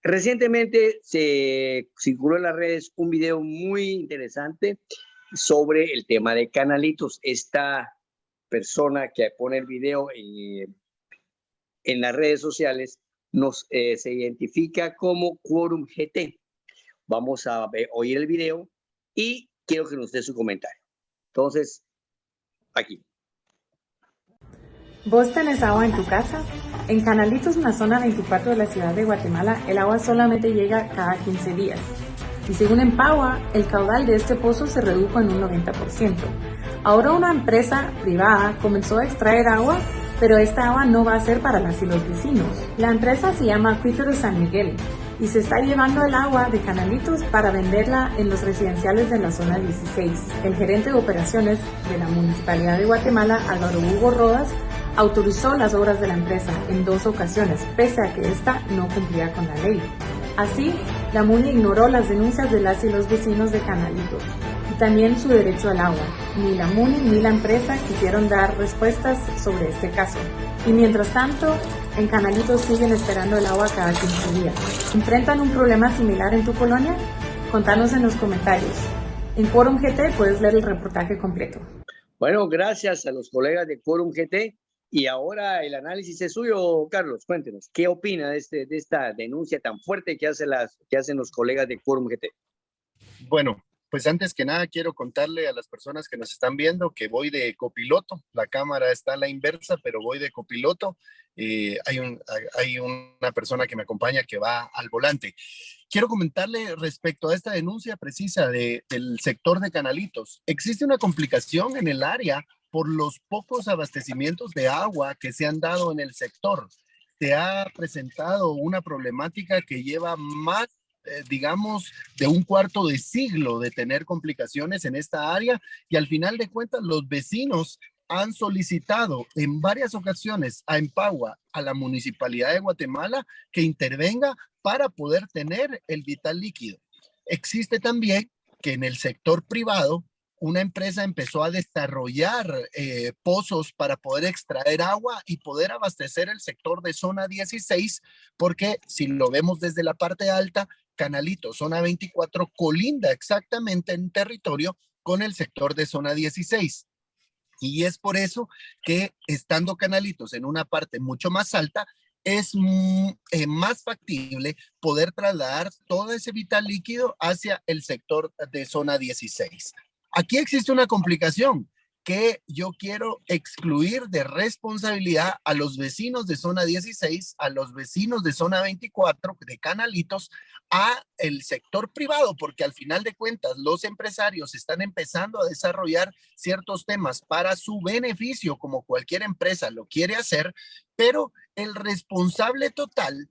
Recientemente se circuló en las redes un video muy interesante sobre el tema de canalitos. Esta persona que pone el video en las redes sociales se identifica como Quorum GT. Vamos a oír el video y quiero que nos dé su comentario. Entonces, aquí. ¿Vos tenés agua en tu casa? En Canalitos, una zona 24 de la ciudad de Guatemala, el agua solamente llega cada 15 días. Y según Empagua, el caudal de este pozo se redujo en un 90%. Ahora una empresa privada comenzó a extraer agua, pero esta agua no va a ser para las y los vecinos. La empresa se llama Acuífero San Miguel y se está llevando el agua de Canalitos para venderla en los residenciales de la zona 16. El gerente de operaciones de la Municipalidad de Guatemala, Álvaro Hugo Rodas, autorizó las obras de la empresa en 2 ocasiones, pese a que ésta no cumplía con la ley. Así, la MUNI ignoró las denuncias de las y los vecinos de Canalitos y también su derecho al agua. Ni la MUNI ni la empresa quisieron dar respuestas sobre este caso. Y mientras tanto, en Canalitos siguen esperando el agua cada 15 días. ¿Enfrentan un problema similar en tu colonia? Contanos en los comentarios. En Quorum GT puedes leer el reportaje completo. Bueno, gracias a los colegas de Quorum GT. Y ahora el análisis es suyo, Carlos. Cuéntenos, ¿qué opina de esta denuncia tan fuerte que hacen los colegas de Quorum GT? Bueno, pues antes que nada quiero contarle a las personas que nos están viendo que voy de copiloto. La cámara está a la inversa, pero voy de copiloto. Hay una persona que me acompaña que va al volante. Quiero comentarle respecto a esta denuncia precisa del sector de Canalitos. Existe una complicación en el área por los pocos abastecimientos de agua que se han dado en el sector. Se ha presentado una problemática que lleva más, digamos, de un cuarto de siglo de tener complicaciones en esta área y al final de cuentas los vecinos han solicitado en varias ocasiones a Empagua, a la Municipalidad de Guatemala, que intervenga para poder tener el vital líquido. Existe también que en el sector privado una empresa empezó a desarrollar pozos para poder extraer agua y poder abastecer el sector de zona 16, porque si lo vemos desde la parte alta, Canalitos, zona 24, colinda exactamente en territorio con el sector de zona 16. Y es por eso que estando Canalitos en una parte mucho más alta, es más factible poder trasladar todo ese vital líquido hacia el sector de zona 16. Aquí existe una complicación que yo quiero excluir de responsabilidad a los vecinos de zona 16, a los vecinos de zona 24, de Canalitos, a el sector privado, porque al final de cuentas los empresarios están empezando a desarrollar ciertos temas para su beneficio, como cualquier empresa lo quiere hacer, pero el responsable total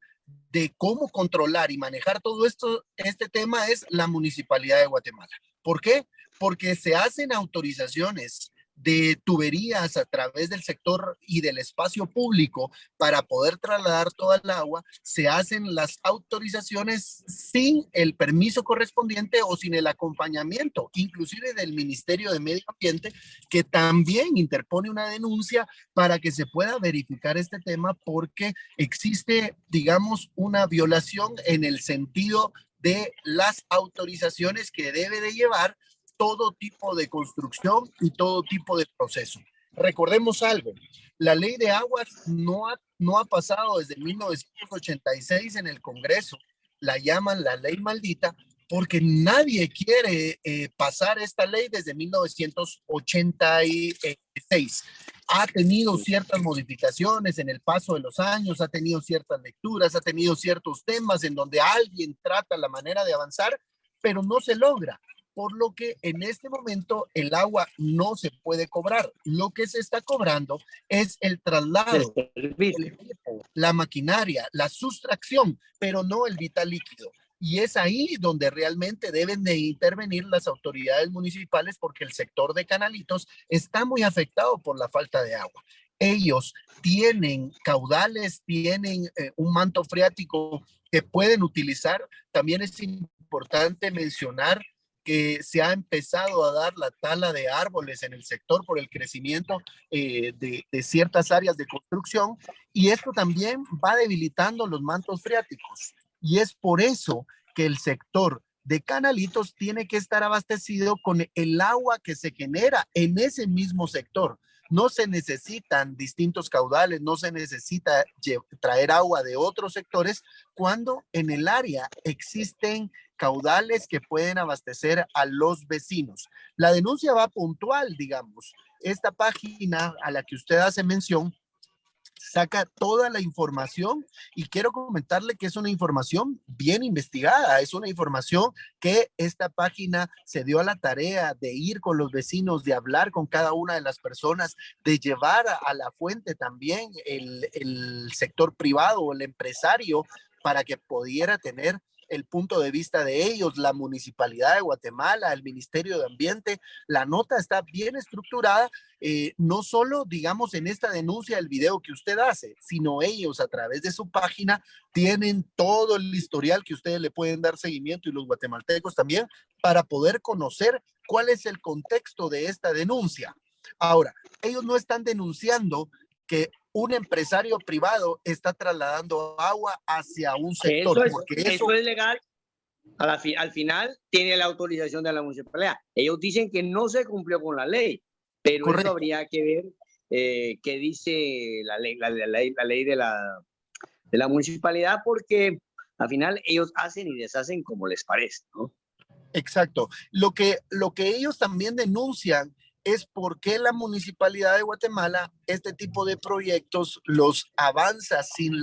de cómo controlar y manejar todo este tema es la Municipalidad de Guatemala. ¿Por qué? Porque se hacen autorizaciones de tuberías a través del sector y del espacio público para poder trasladar toda el agua, se hacen las autorizaciones sin el permiso correspondiente o sin el acompañamiento, inclusive del Ministerio de Medio Ambiente, que también interpone una denuncia para que se pueda verificar este tema porque existe, digamos, una violación en el sentido de las autorizaciones que debe de llevar todo tipo de construcción y todo tipo de proceso. Recordemos algo, la ley de aguas no ha pasado desde 1986 en el Congreso, la llaman la ley maldita porque nadie quiere pasar esta ley desde 1986. Ha tenido ciertas modificaciones en el paso de los años, ha tenido ciertas lecturas, ha tenido ciertos temas en donde alguien trata la manera de avanzar, pero no se logra. Por lo que en este momento el agua no se puede cobrar. Lo que se está cobrando es el traslado, la maquinaria, la sustracción, pero no el vital líquido. Y es ahí donde realmente deben de intervenir las autoridades municipales porque el sector de Canalitos está muy afectado por la falta de agua. Ellos tienen caudales, tienen un manto freático que pueden utilizar. También es importante mencionar que se ha empezado a dar la tala de árboles en el sector por el crecimiento de ciertas áreas de construcción y esto también va debilitando los mantos freáticos. Y es por eso que el sector de Canalitos tiene que estar abastecido con el agua que se genera en ese mismo sector. No se necesitan distintos caudales, no se necesita traer agua de otros sectores cuando en el área existen caudales que pueden abastecer a los vecinos. La denuncia va puntual, digamos. Esta página a la que usted hace mención saca toda la información y quiero comentarle que es una información bien investigada, es una información que esta página se dio a la tarea de ir con los vecinos, de hablar con cada una de las personas, de llevar a la fuente también el sector privado o el empresario para que pudiera tener el punto de vista de ellos, la Municipalidad de Guatemala, el Ministerio de Ambiente. La nota está bien estructurada, no solo, digamos, en esta denuncia del video que usted hace, sino ellos a través de su página tienen todo el historial que ustedes le pueden dar seguimiento y los guatemaltecos también para poder conocer cuál es el contexto de esta denuncia. Ahora, ellos no están denunciando que un empresario privado está trasladando agua hacia un sector. Eso es legal. Al final tiene la autorización de la municipalidad. Ellos dicen que no se cumplió con la ley, pero correcto, eso habría que ver qué dice la ley de la municipalidad, porque al final ellos hacen y deshacen como les parece, ¿no? Exacto. Lo que ellos también denuncian es por qué la Municipalidad de Guatemala este tipo de proyectos los avanza sin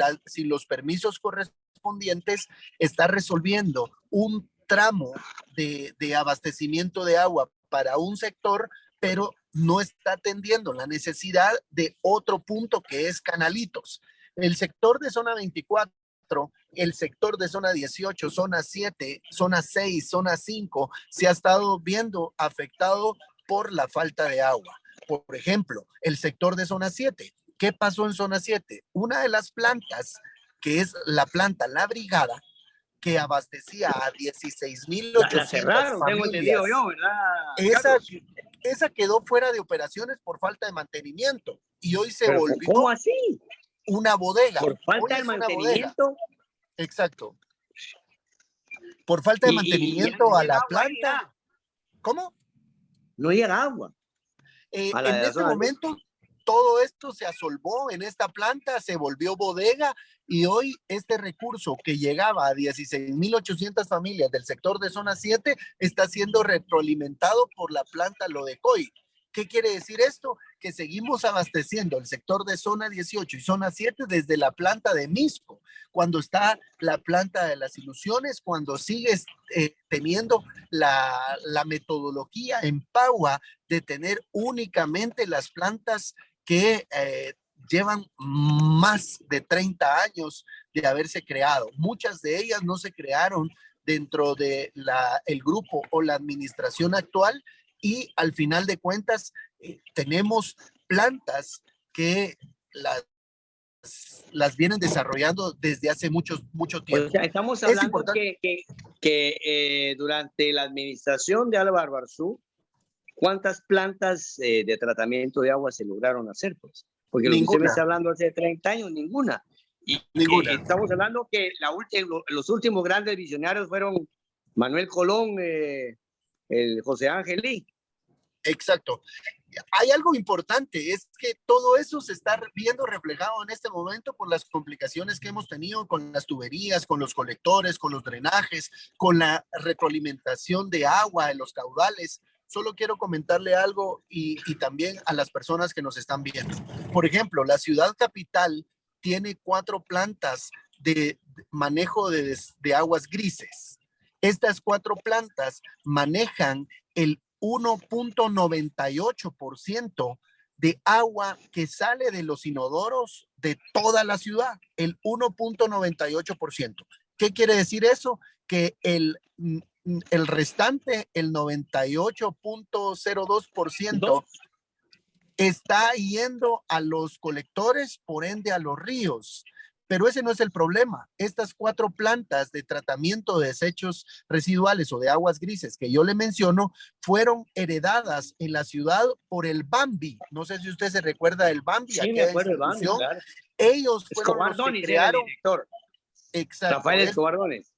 los permisos correspondientes, está resolviendo un tramo de abastecimiento de agua para un sector, pero no está atendiendo la necesidad de otro punto que es Canalitos. El sector de zona 24, el sector de zona 18, zona 7, zona 6, zona 5, se ha estado viendo afectado por la falta de agua. Por ejemplo, el sector de zona 7. ¿Qué pasó en zona 7? Una de las plantas, que es la planta La Brigada, que abastecía a 16,800 tengo entendido yo, ¿verdad? Esa quedó fuera de operaciones por falta de mantenimiento y hoy se volvió. ¿Cómo así? Una bodega. Por falta de mantenimiento. Exacto. Por falta de mantenimiento a la planta. ¿Cómo? No llega agua. En este momento, todo esto se asolvó en esta planta, se volvió bodega y hoy este recurso que llegaba a 16,800 familias del sector de zona 7 está siendo retroalimentado por la planta Lodecoy. ¿Qué quiere decir esto? Que seguimos abasteciendo el sector de zona 18 y zona 7 desde la planta de Misco, cuando está la planta de las ilusiones, cuando sigues teniendo la metodología en Paua de tener únicamente las plantas que llevan más de 30 años de haberse creado. Muchas de ellas no se crearon dentro de el grupo o la administración actual, y al final de cuentas tenemos plantas que las vienen desarrollando desde hace mucho tiempo. O sea, estamos hablando que durante la administración de Álvaro Arzú, ¿cuántas plantas de tratamiento de agua se lograron hacer? Pues? Porque lo que usted me está hablando hace 30 años, ninguna. Y ninguna. Estamos hablando que los últimos grandes visionarios fueron Manuel Colón, el José Ángel Lee. Exacto. Hay algo importante, es que todo eso se está viendo reflejado en este momento por las complicaciones que hemos tenido con las tuberías, con los colectores, con los drenajes, con la retroalimentación de agua en los caudales. Solo quiero comentarle algo y también a las personas que nos están viendo. Por ejemplo, la ciudad capital tiene 4 plantas de manejo de aguas grises. Estas 4 plantas manejan el 1.98% de agua que sale de los inodoros de toda la ciudad, el 1.98%. ¿Qué quiere decir eso? Que el restante, el 98.02%, está yendo a los colectores, por ende a los ríos. Pero ese no es el problema. Estas 4 plantas de tratamiento de desechos residuales o de aguas grises que yo le menciono fueron heredadas en la ciudad por el Bambi. No sé si usted se recuerda del Bambi. Sí, me acuerdo del Bambi, claro. Ellos fueron los que crearon. Exacto. Rafael Escobar Gómez.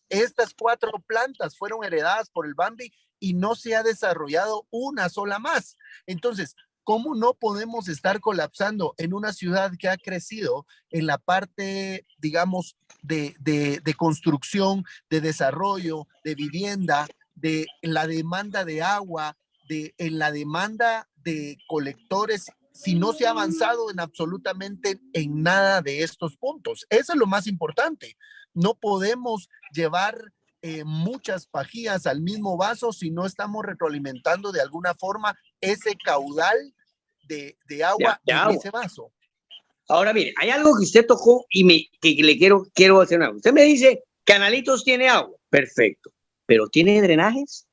Estas 4 plantas fueron heredadas por el Bambi y no se ha desarrollado una sola más. Entonces, ¿cómo no podemos estar colapsando en una ciudad que ha crecido en la parte, digamos, de construcción, de desarrollo, de vivienda, de la demanda de agua, en la demanda de colectores, si no se ha avanzado en absolutamente en nada de estos puntos? Eso es lo más importante. No podemos llevar muchas pajillas al mismo vaso si no estamos retroalimentando de alguna forma ese caudal de agua de en agua. ese vaso. Ahora, mire, hay algo que usted tocó y que le quiero hacer algo. Usted me dice, Canalitos tiene agua, perfecto, pero ¿tiene drenajes?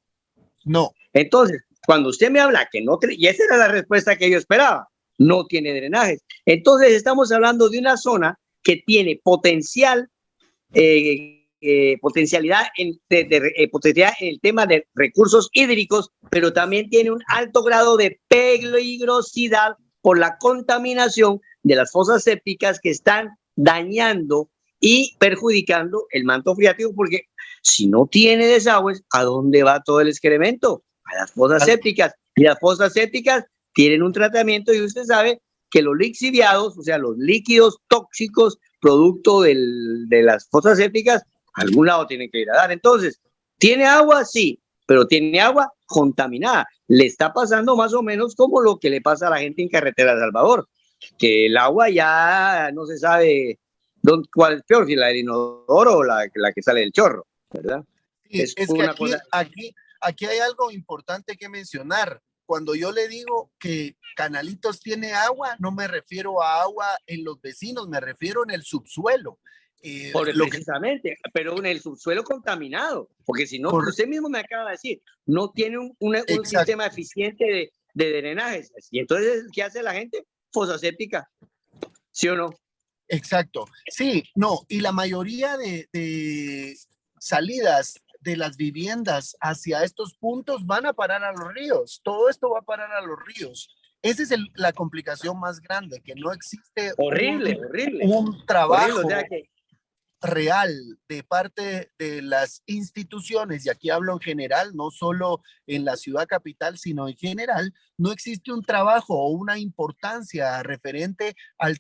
No. Entonces, cuando usted me habla que no, y esa era la respuesta que yo esperaba, no tiene drenajes. Entonces, estamos hablando de una zona que tiene potencialidad potencialidad en el tema de recursos hídricos, pero también tiene un alto grado de peligrosidad por la contaminación de las fosas sépticas que están dañando y perjudicando el manto freático, porque si no tiene desagües, ¿a dónde va todo el excremento? A las fosas sépticas. Y las fosas sépticas tienen un tratamiento, y usted sabe que los lixiviados, o sea, los líquidos tóxicos producto de las fosas sépticas, a algún lado tienen que ir a dar. Entonces, ¿tiene agua? Sí, pero tiene agua contaminada. Le está pasando más o menos como lo que le pasa a la gente en Carretera de Salvador, que el agua ya no se sabe cuál es peor, si la del inodoro o la que sale del chorro, ¿verdad? Sí, es que aquí hay algo importante que mencionar. Cuando yo le digo que Canalitos tiene agua, no me refiero a agua en los vecinos, me refiero en el subsuelo. Precisamente, pero en el subsuelo contaminado, porque si no, usted mismo me acaba de decir, no tiene un sistema eficiente de drenajes. Y entonces, ¿qué hace la gente? Fosa séptica, ¿sí o no? Exacto, sí, no, y la mayoría de salidas de las viviendas hacia estos puntos van a parar a los ríos. Todo esto va a parar a los ríos. Esa es la complicación más grande, que no existe un trabajo real de parte de las instituciones, y aquí hablo en general, no solo en la ciudad capital, sino en general. No existe un trabajo o una importancia referente al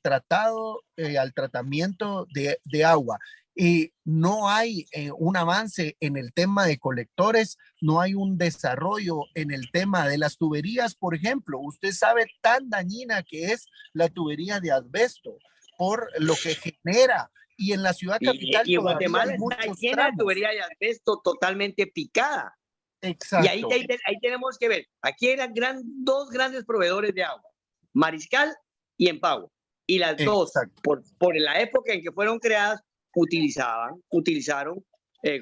al tratamiento de agua. Y no hay un avance en el tema de colectores, no hay un desarrollo en el tema de las tuberías, por ejemplo. Usted sabe tan dañina que es la tubería de asbesto por lo que genera. Y en la ciudad capital y Guatemala está llena de tubería de asbesto totalmente picada. Exacto. Y ahí tenemos que ver. Aquí eran dos grandes proveedores de agua, Mariscal y Empagua. Y las dos, por la época en que fueron creadas, utilizaron,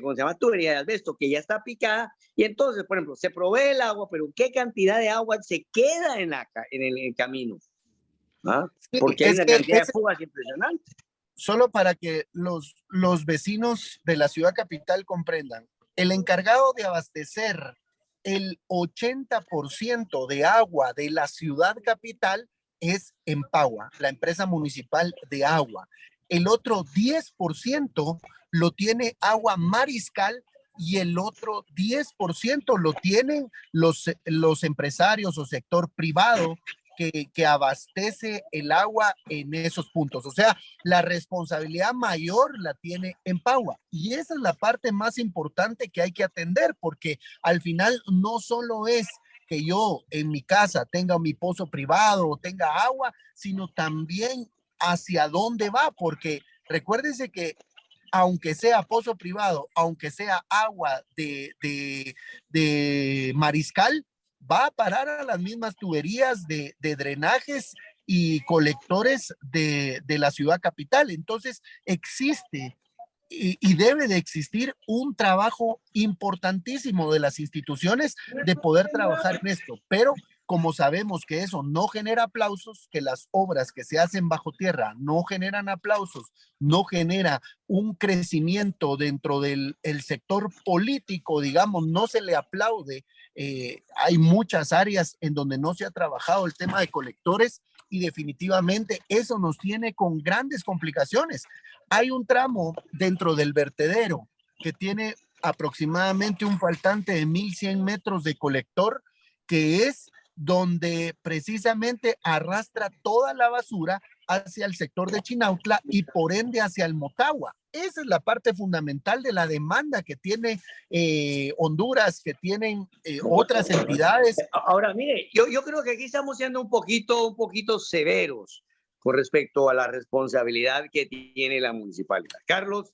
¿cómo se llama? Tubería de asbesto, que ya está picada. Y entonces, por ejemplo, se provee el agua, pero ¿qué cantidad de agua se queda en el camino? ¿Ah? Porque hay una cantidad de fugas impresionante. Solo para que los vecinos de la ciudad capital comprendan, el encargado de abastecer el 80% de agua de la ciudad capital es Empagua, la empresa municipal de agua. El otro 10% lo tiene Agua Mariscal, y el otro 10% lo tienen los empresarios o sector privado que abastece el agua en esos puntos. O sea, la responsabilidad mayor la tiene Empagua, y esa es la parte más importante que hay que atender, porque al final no solo es que yo en mi casa tenga mi pozo privado o tenga agua, sino también hacia dónde va, porque recuérdense que aunque sea pozo privado, aunque sea agua de Mariscal, va a parar a las mismas tuberías de drenajes y colectores de la ciudad capital. Entonces existe y debe de existir un trabajo importantísimo de las instituciones de poder trabajar en esto, pero como sabemos que eso no genera aplausos, que las obras que se hacen bajo tierra no generan aplausos, no genera un crecimiento dentro del sector político, digamos, no se le aplaude. Hay muchas áreas en donde no se ha trabajado el tema de colectores, y definitivamente eso nos tiene con grandes complicaciones. hay un tramo dentro del vertedero que tiene aproximadamente un faltante de 1,100 metros de colector, que es donde precisamente arrastra toda la basura hacia el sector de Chinautla y por ende hacia el Motagua. Esa es la parte fundamental de la demanda que tiene Honduras, que tienen otras entidades. Ahora, mire, yo creo que aquí estamos siendo un poquito severos con respecto a la responsabilidad que tiene la municipalidad. Carlos,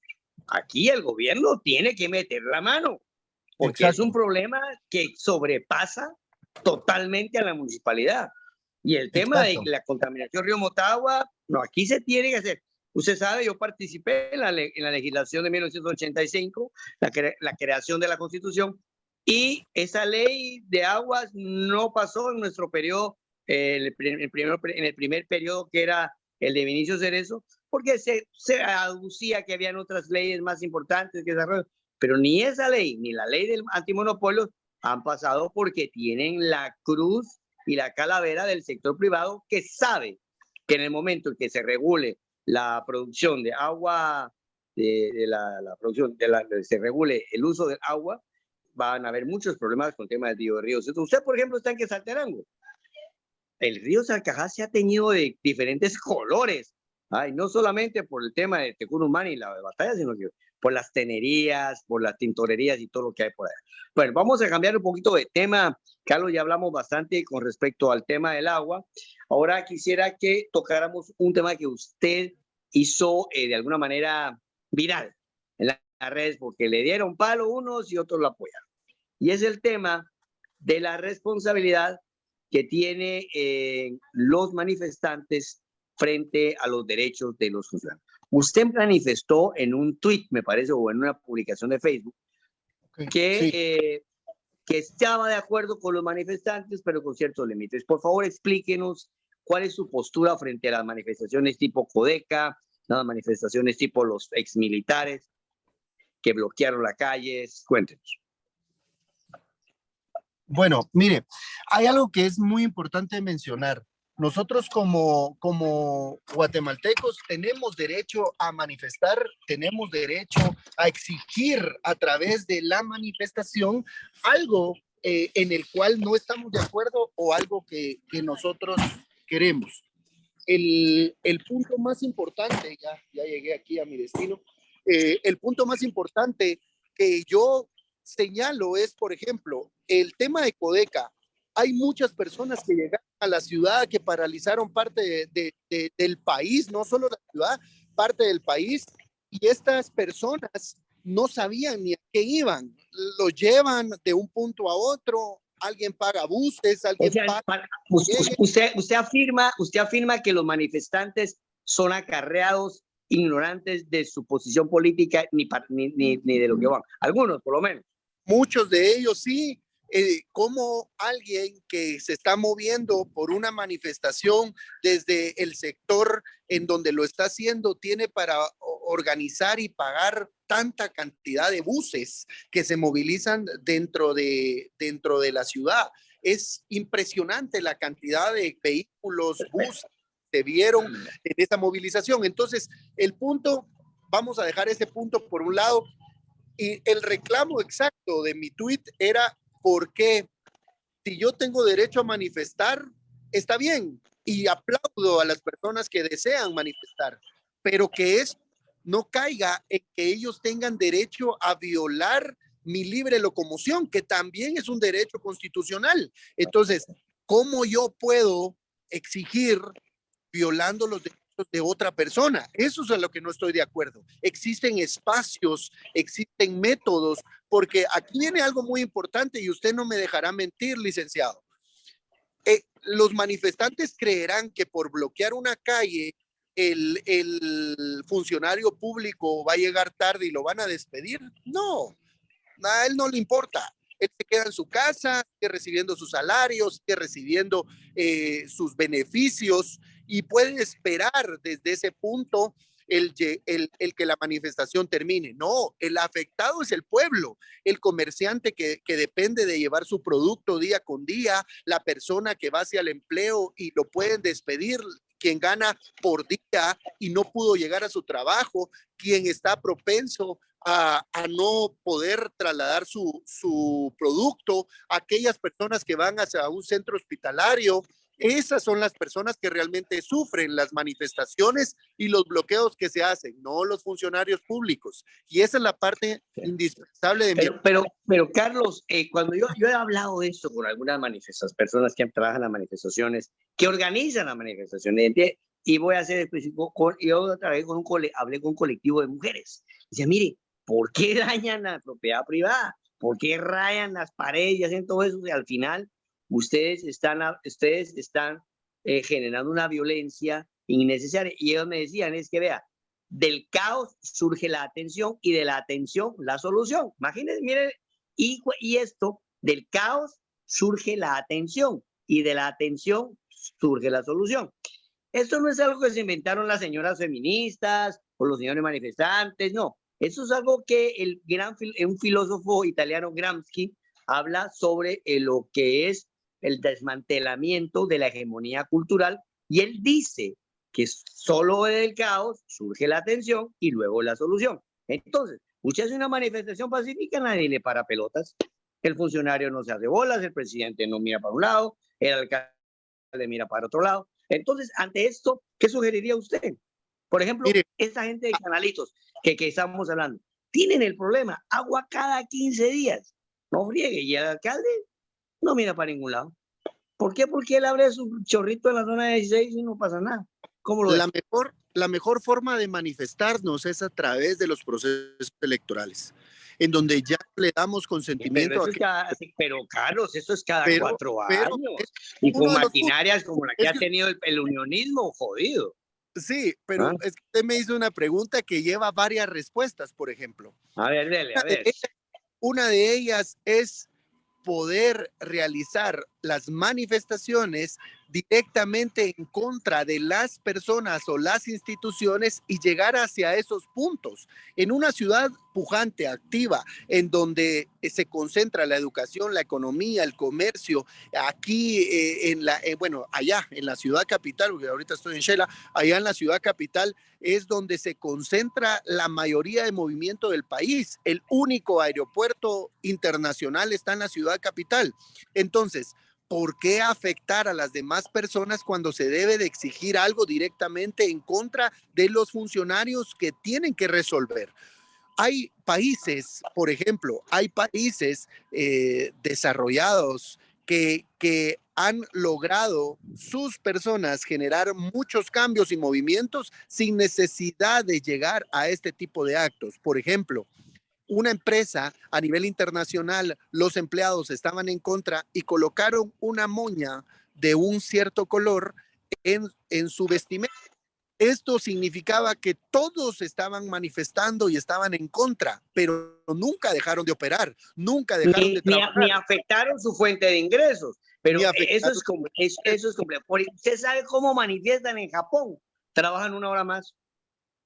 aquí el gobierno tiene que meter la mano, porque Exacto. es un problema que sobrepasa totalmente a la municipalidad. Y el tema Exacto. de la contaminación Río Motagua, no, aquí se tiene que hacer. Usted sabe, yo participé en la legislación de 1985, la creación de la Constitución, y esa ley de aguas no pasó en nuestro periodo, en el primer periodo, que era el de Vinicio Cerezo, porque se aducía que habían otras leyes más importantes que desarrollo, pero ni esa ley, ni la ley del antimonopolio han pasado porque tienen la cruz y la calavera del sector privado, que sabe que en el momento en que se regule la producción de agua, la producción, se regule el uso del agua, van a haber muchos problemas con el tema del río. Usted, por ejemplo, está en Quetzaltenango. El río Salcajá se ha teñido de diferentes colores. Ay, no solamente por el tema de Tecunumán y la batalla, sino que por las tenerías, por las tintorerías y todo lo que hay por ahí. Bueno, vamos a cambiar un poquito de tema. Carlos, ya hablamos bastante con respecto al tema del agua. Ahora quisiera que tocáramos un tema que usted hizo de alguna manera viral en las redes, porque le dieron palo unos y otros lo apoyaron. Y es el tema de la responsabilidad que tienen los manifestantes frente a los derechos de los funcionarios. Usted manifestó en un tweet, me parece, o en una publicación de Facebook, que estaba de acuerdo con los manifestantes, pero con ciertos límites. Por favor, explíquenos cuál es su postura frente a las manifestaciones tipo Codeca, las manifestaciones tipo los exmilitares que bloquearon las calles. Cuéntenos. Bueno, mire, hay algo que es muy importante mencionar. Nosotros como guatemaltecos tenemos derecho a manifestar, tenemos derecho a exigir a través de la manifestación algo en el cual no estamos de acuerdo o algo que nosotros queremos. El punto más importante, ya llegué aquí a mi destino, el punto más importante que yo señalo es, por ejemplo, el tema de Codeca. Hay muchas personas que llegaron a la ciudad, que paralizaron parte del país, no solo la ciudad, parte del país, y estas personas no sabían ni a qué iban. Los llevan de un punto a otro, alguien paga buses, alguien paga... Usted afirma que los manifestantes son acarreados, ignorantes de su posición política, ni de lo que van. Algunos, por lo menos. Muchos de ellos sí. Como alguien que se está moviendo por una manifestación desde el sector en donde lo está haciendo tiene para organizar y pagar tanta cantidad de buses que se movilizan dentro de la ciudad. Es impresionante la cantidad de vehículos, buses que se vieron en esa movilización. Entonces, el punto, vamos a dejar ese punto por un lado, y el reclamo exacto de mi tweet era: porque si yo tengo derecho a manifestar, está bien, y aplaudo a las personas que desean manifestar, pero que eso no caiga en que ellos tengan derecho a violar mi libre locomoción, que también es un derecho constitucional. Entonces, ¿cómo yo puedo exigir violando los derechos de otra persona? Eso es a lo que no estoy de acuerdo. Existen espacios, existen métodos, porque aquí viene algo muy importante y usted no me dejará mentir, licenciado. Los manifestantes creerán que por bloquear una calle el funcionario público va a llegar tarde y lo van a despedir. No, a él no le importa. Él se queda en su casa, sigue recibiendo sus salarios, sigue recibiendo sus beneficios y puede esperar desde ese punto el que la manifestación termine. No, el afectado es el pueblo, el comerciante que depende de llevar su producto día con día, la persona que va hacia el empleo y lo pueden despedir, quien gana por día y no pudo llegar a su trabajo, quien está propenso a no poder trasladar su producto, aquellas personas que van hacia un centro hospitalario. Esas son las personas que realmente sufren las manifestaciones y los bloqueos que se hacen, no los funcionarios públicos. Y esa es la parte indispensable de pero Carlos, cuando yo he hablado de esto con algunas manifestaciones, personas que trabajan en las manifestaciones, que organizan las manifestaciones, y voy a ser específico, yo otra vez hablé con un colectivo de mujeres. Dice, mire, ¿por qué dañan la propiedad privada? ¿Por qué rayan las paredes y hacen todo eso? Y al final, ustedes están generando una violencia innecesaria. Y ellos me decían, es que vea, del caos surge la atención y de la atención la solución. Imagínense, miren, y esto, del caos surge la atención y de la atención surge la solución. Esto no es algo que se inventaron las señoras feministas o los señores manifestantes, no. Eso es algo que un filósofo italiano, Gramsci, habla sobre lo que es el desmantelamiento de la hegemonía cultural, y él dice que solo del caos surge la atención y luego la solución. Entonces, usted hace una manifestación pacífica, nadie le para pelotas, el funcionario no se hace bolas, el presidente no mira para un lado, el alcalde mira para otro lado. Entonces, ante esto, ¿qué sugeriría usted? Por ejemplo, Mire, esta gente de Canalitos que estamos hablando, tienen el problema, agua cada 15 días, no friegue, y el alcalde no mira para ningún lado. ¿Por qué? Porque él abre su chorrito en la zona 16 y no pasa nada. ¿Cómo lo la mejor forma de manifestarnos es a través de los procesos electorales, en donde ya le damos consentimiento. Pero Carlos, eso es cada 4 años. Y con maquinarias como la que ha tenido el unionismo, jodido. Sí, pero es que usted me hizo una pregunta que lleva varias respuestas, por ejemplo. A ver, dele, a ver. Una de ellas es poder realizar las manifestaciones directamente en contra de las personas o las instituciones y llegar hacia esos puntos. En una ciudad pujante, activa, en donde se concentra la educación, la economía, el comercio, aquí allá en la ciudad capital, porque ahorita estoy en Shela, allá en la ciudad capital es donde se concentra la mayoría de movimiento del país. El único aeropuerto internacional está en la ciudad capital. Entonces, ¿por qué afectar a las demás personas cuando se debe de exigir algo directamente en contra de los funcionarios que tienen que resolver? Hay países, por ejemplo, hay países desarrollados que han logrado sus personas generar muchos cambios y movimientos sin necesidad de llegar a este tipo de actos. Por ejemplo, una empresa a nivel internacional, los empleados estaban en contra y colocaron una moña de un cierto color en su vestimenta. Esto significaba que todos estaban manifestando y estaban en contra, pero nunca dejaron de operar, nunca dejaron de trabajar. Ni afectaron su fuente de ingresos, pero eso es complejo. ¿Usted sabe cómo manifiestan en Japón? Trabajan 1 hora más.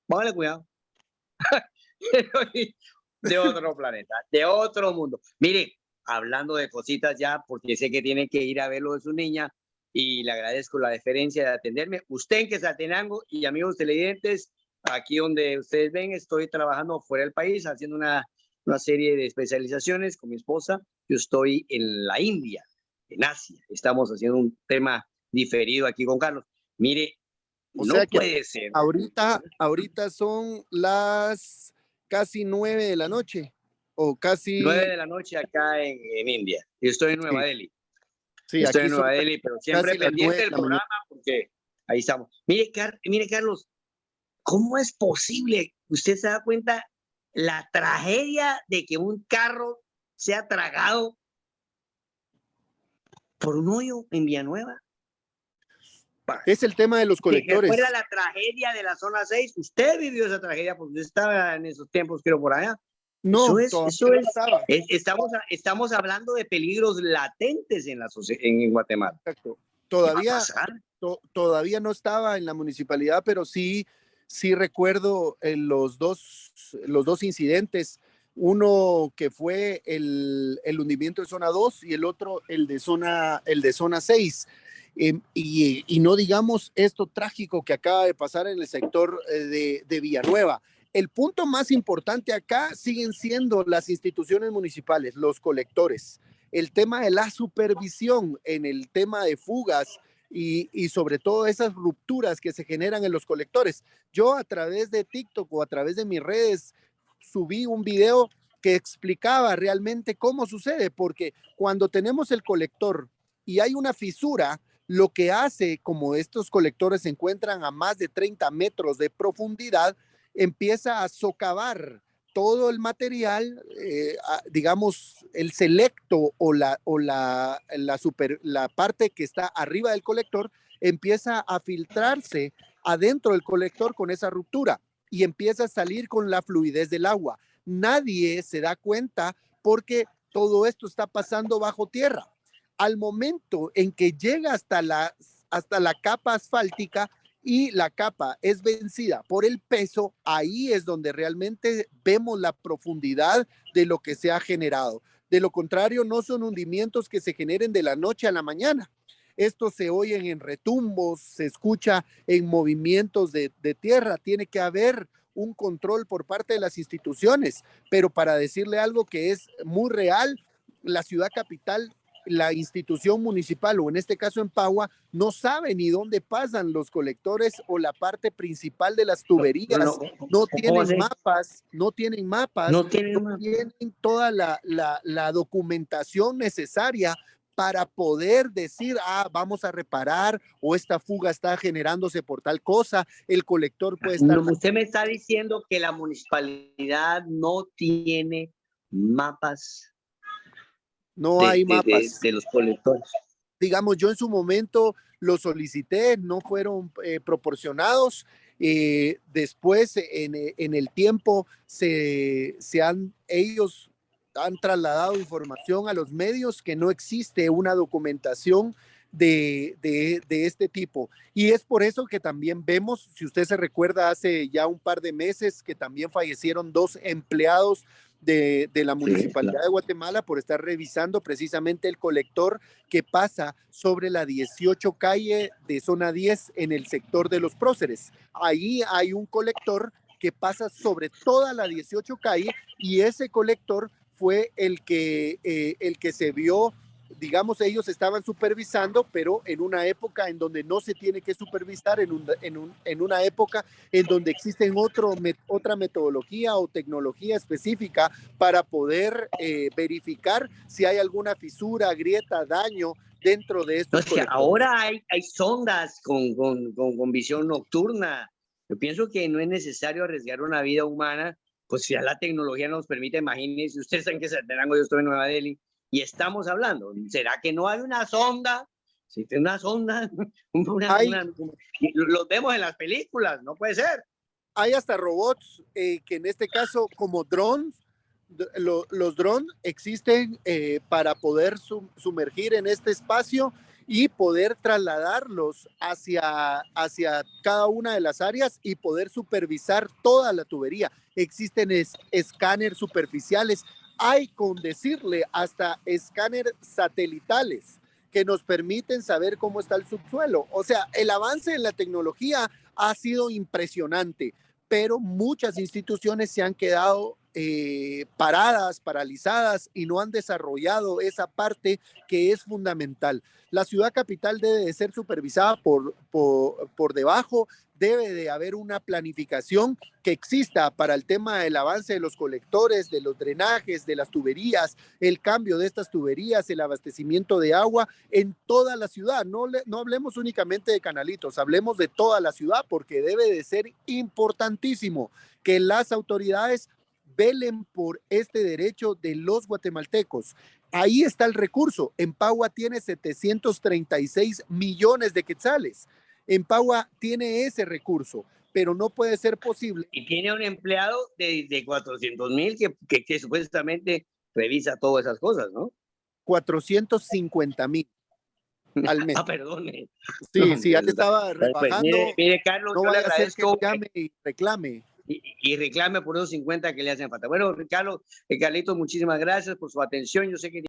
Póngale cuidado. De otro planeta, de otro mundo. Mire, hablando de cositas ya, porque sé que tiene que ir a ver lo de su niña, y le agradezco la deferencia de atenderme. Usted en Quetzaltenango y amigos televidentes, aquí donde ustedes ven, estoy trabajando fuera del país, haciendo una serie de especializaciones con mi esposa. Yo estoy en la India, en Asia. Estamos haciendo un tema diferido aquí con Carlos. Mire, no puede ser. Ahorita son las casi 9 de la noche, o casi 9 de la noche acá en India. Yo estoy en Nueva Delhi. Sí, estoy en Nueva Delhi, pero siempre pendiente del programa porque ahí estamos. Mire, Carlos, ¿cómo es posible? ¿Usted se da cuenta la tragedia de que un carro sea tragado por un hoyo en Villanueva? Es el tema de los colectores. ¿Recuerda la tragedia de la zona 6? Usted vivió esa tragedia porque usted estaba en esos tiempos, creo, por allá. No, estamos hablando de peligros latentes en Guatemala. Exacto. Todavía no estaba en la municipalidad, pero sí recuerdo los dos incidentes. Uno que fue el hundimiento de zona 2 y el otro el de zona 6. y no digamos esto trágico que acaba de pasar en el sector de Villanueva. El punto más importante acá siguen siendo las instituciones municipales, los colectores, el tema de la supervisión en el tema de fugas y sobre todo esas rupturas que se generan en los colectores. Yo a través de TikTok o a través de mis redes subí un video que explicaba realmente cómo sucede, porque cuando tenemos el colector y hay una fisura, lo que hace, como estos colectores se encuentran a más de 30 metros de profundidad, empieza a socavar todo el material, digamos, el selecto o la parte que está arriba del colector, empieza a filtrarse adentro del colector con esa ruptura y empieza a salir con la fluidez del agua. Nadie se da cuenta porque todo esto está pasando bajo tierra. Al momento en que llega hasta la capa asfáltica y la capa es vencida por el peso, ahí es donde realmente vemos la profundidad de lo que se ha generado. De lo contrario, no son hundimientos que se generen de la noche a la mañana. Estos se oyen en retumbos, se escucha en movimientos de tierra. Tiene que haber un control por parte de las instituciones, pero para decirle algo que es muy real, la ciudad capital, la institución municipal, o en este caso en Pagua, no sabe ni dónde pasan los colectores o la parte principal de las tuberías. No tienen mapas, no tienen toda la documentación necesaria para poder decir, vamos a reparar, o esta fuga está generándose por tal cosa, el colector puede estar... Usted me está diciendo que la municipalidad no tiene mapas. No hay mapas. De los colectores. Digamos, yo en su momento lo solicité, no fueron proporcionados. Después, en el tiempo, ellos han trasladado información a los medios que no existe una documentación de este tipo. Y es por eso que también vemos, si usted se recuerda, hace ya un par de meses que también fallecieron 2 empleados de la Municipalidad de Guatemala por estar revisando precisamente el colector que pasa sobre la 18 calle de zona 10 en el sector de los Próceres. Ahí hay un colector que pasa sobre toda la 18 calle y ese colector fue el que se vio, digamos, ellos estaban supervisando, pero en una época en donde no se tiene que supervisar, en una época en donde existen otra metodología o tecnología específica para poder verificar si hay alguna fisura, grieta, daño dentro de estos colectores. Ahora hay sondas con visión nocturna. Yo pienso que no es necesario arriesgar una vida humana, pues si ya la tecnología nos permite. Imagínense, ustedes saben que Santarango, yo estoy en Nueva Delhi, y estamos hablando, ¿será que no hay una sonda? Si tiene una sonda, los vemos en las películas, no puede ser. Hay hasta robots que en este caso como drones, los drones existen para poder sumergir en este espacio y poder trasladarlos hacia cada una de las áreas y poder supervisar toda la tubería. Existen escáneres superficiales, hay, con decirle, hasta escáneres satelitales que nos permiten saber cómo está el subsuelo. O sea, el avance en la tecnología ha sido impresionante, pero muchas instituciones se han quedado paradas, paralizadas y no han desarrollado esa parte que es fundamental. La ciudad capital debe de ser supervisada por debajo, debe de haber una planificación que exista para el tema del avance de los colectores, de los drenajes, de las tuberías, el cambio de estas tuberías, el abastecimiento de agua en toda la ciudad. No hablemos únicamente de Canalitos, hablemos de toda la ciudad, porque debe de ser importantísimo que las autoridades velen por este derecho de los guatemaltecos. Ahí está el recurso. Empagua tiene 736 millones de quetzales. Empagua tiene ese recurso, pero no puede ser posible. Y tiene un empleado de 400,000 que supuestamente revisa todas esas cosas, ¿no? 450,000 al mes. Perdone. Sí, ya te estaba rebajando. Pues mire, Carlos, no yo le vaya a ser que agradezco. llame y reclame. Y reclame por esos 50 que le hacen falta. Bueno, Carlitos, muchísimas gracias por su atención. Yo sé que